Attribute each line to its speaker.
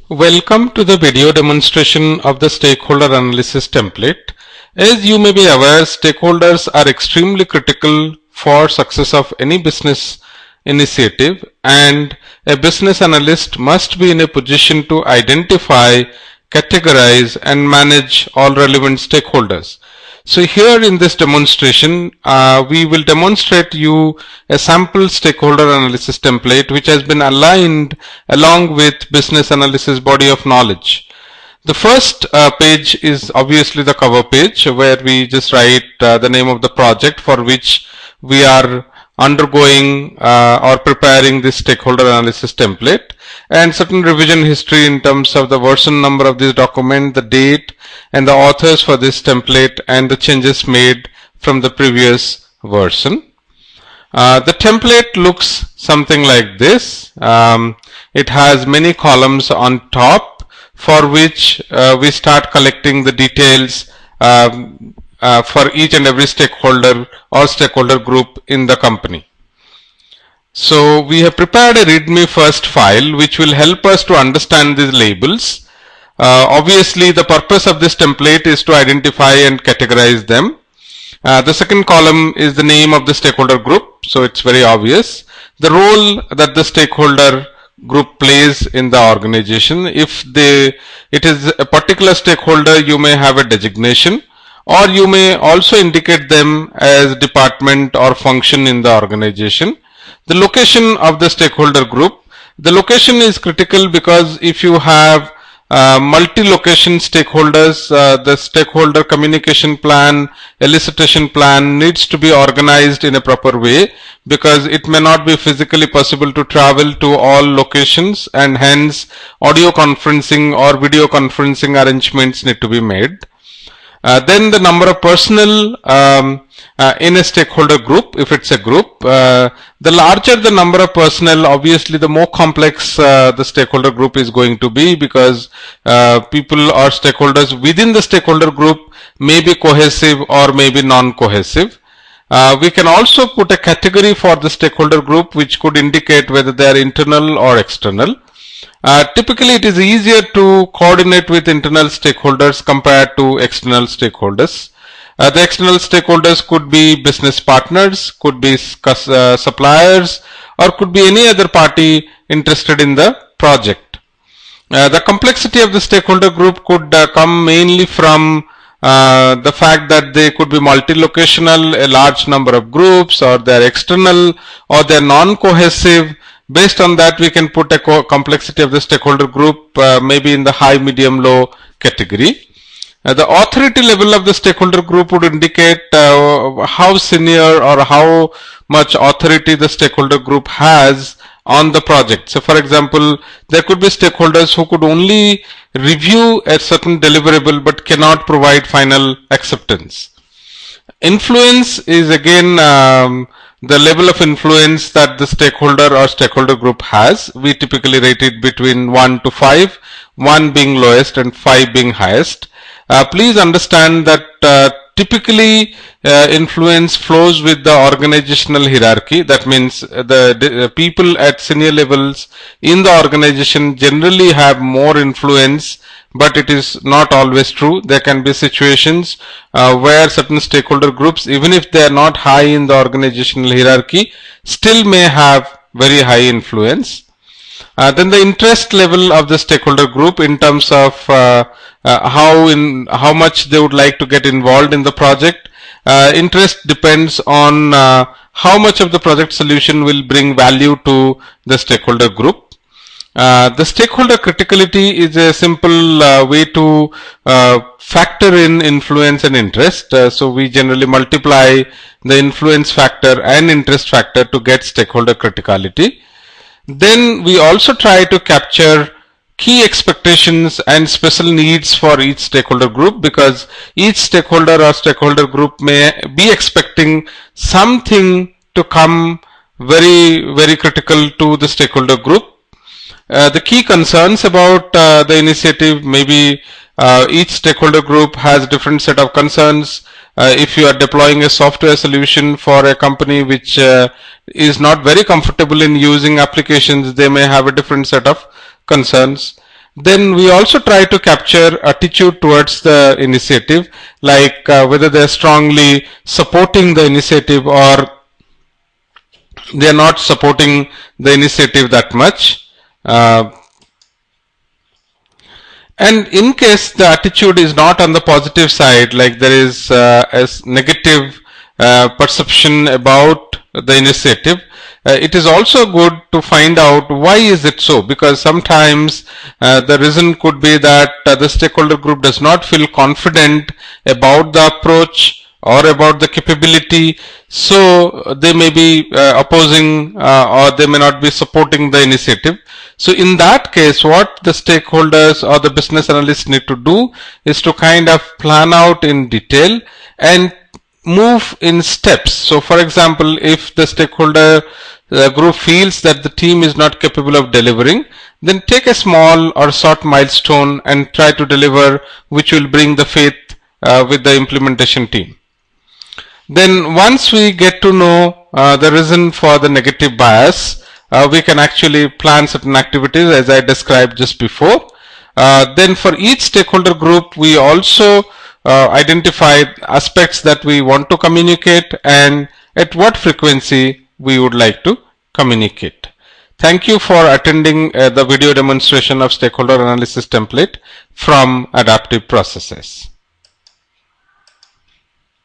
Speaker 1: Welcome to the video demonstration of the stakeholder analysis template. As you may be aware, stakeholders are extremely critical for success of any business initiative, and a business analyst must be in a position to identify, categorize and manage all relevant stakeholders. So here in this demonstration, we will demonstrate you a sample stakeholder analysis template which has been aligned along with business analysis body of knowledge. The first page is obviously the cover page, where we just write the name of the project for which we are undergoing or preparing this stakeholder analysis template, and certain revision history in terms of the version number of this document, the date and the authors for this template, and the changes made from the previous version. The template looks something like this. It has many columns on top for which we start collecting the details for each and every stakeholder or stakeholder group in the company. So we have prepared a readme first file which will help us to understand these labels. Obviously the purpose of this template is to identify and categorize them. The second column is the name of the stakeholder group, so it's very obvious. The role that the stakeholder group plays in the organization. If it is a particular stakeholder, you may have a designation, or you may also indicate them as department or function in the organization. The location of the stakeholder group. The location is critical because if you have multi-location stakeholders, the stakeholder communication plan, elicitation plan needs to be organized in a proper way, because it may not be physically possible to travel to all locations, and hence audio conferencing or video conferencing arrangements need to be made. Then the number of personnel in a stakeholder group, if it's a group. The larger the number of personnel, obviously the more complex the stakeholder group is going to be, because people or stakeholders within the stakeholder group may be cohesive or may be non-cohesive. We can also put a category for the stakeholder group which could indicate whether they are internal or external. Typically it is easier to coordinate with internal stakeholders compared to external stakeholders. The external stakeholders could be business partners, could be suppliers, or could be any other party interested in the project. The complexity of the stakeholder group could come mainly from the fact that they could be multi-locational, a large number of groups, or they are external, or they are non-cohesive. Based on that, we can put a complexity of the stakeholder group maybe in the high, medium, low category. The authority level of the stakeholder group would indicate how senior or how much authority the stakeholder group has on the project. So for example, there could be stakeholders who could only review a certain deliverable but cannot provide final acceptance. Influence is again the level of influence that the stakeholder or stakeholder group has. We typically rate it between 1 to 5, 1 being lowest and 5 being highest. Please understand that typically influence flows with the organizational hierarchy. That means the people at senior levels in the organization generally have more influence, but it is not always true. There can be situations where certain stakeholder groups, even if they are not high in the organizational hierarchy, still may have very high influence. Then the interest level of the stakeholder group in terms of how much they would like to get involved in the project. Interest depends on how much of the project solution will bring value to the stakeholder group. The stakeholder criticality is a simple way to factor in influence and interest. So we generally multiply the influence factor and interest factor to get stakeholder criticality. Then we also try to capture key expectations and special needs for each stakeholder group, because each stakeholder or stakeholder group may be expecting something to come very critical to the stakeholder group. The key concerns about the initiative, maybe each stakeholder group has different set of concerns. If you are deploying a software solution for a company which is not very comfortable in using applications, they may have a different set of concerns. Then we also try to capture attitude towards the initiative, like whether they're strongly supporting the initiative or they're not supporting the initiative that much. And in case the attitude is not on the positive side, like there is a negative perception about the initiative, it is also good to find out why is it so, because sometimes the reason could be that the stakeholder group does not feel confident about the approach or about the capability, so they may be opposing or they may not be supporting the initiative. So in that case, what the stakeholders or the business analysts need to do is to kind of plan out in detail and move in steps. So for example, if the stakeholder group feels that the team is not capable of delivering, then take a small or short milestone and try to deliver, which will bring the faith with the implementation team. Then once we get to know the reason for the negative bias, we can actually plan certain activities as I described just before. Then for each stakeholder group, we also identify aspects that we want to communicate and at what frequency we would like to communicate. Thank you for attending the video demonstration of stakeholder analysis template from Adaptive Processes.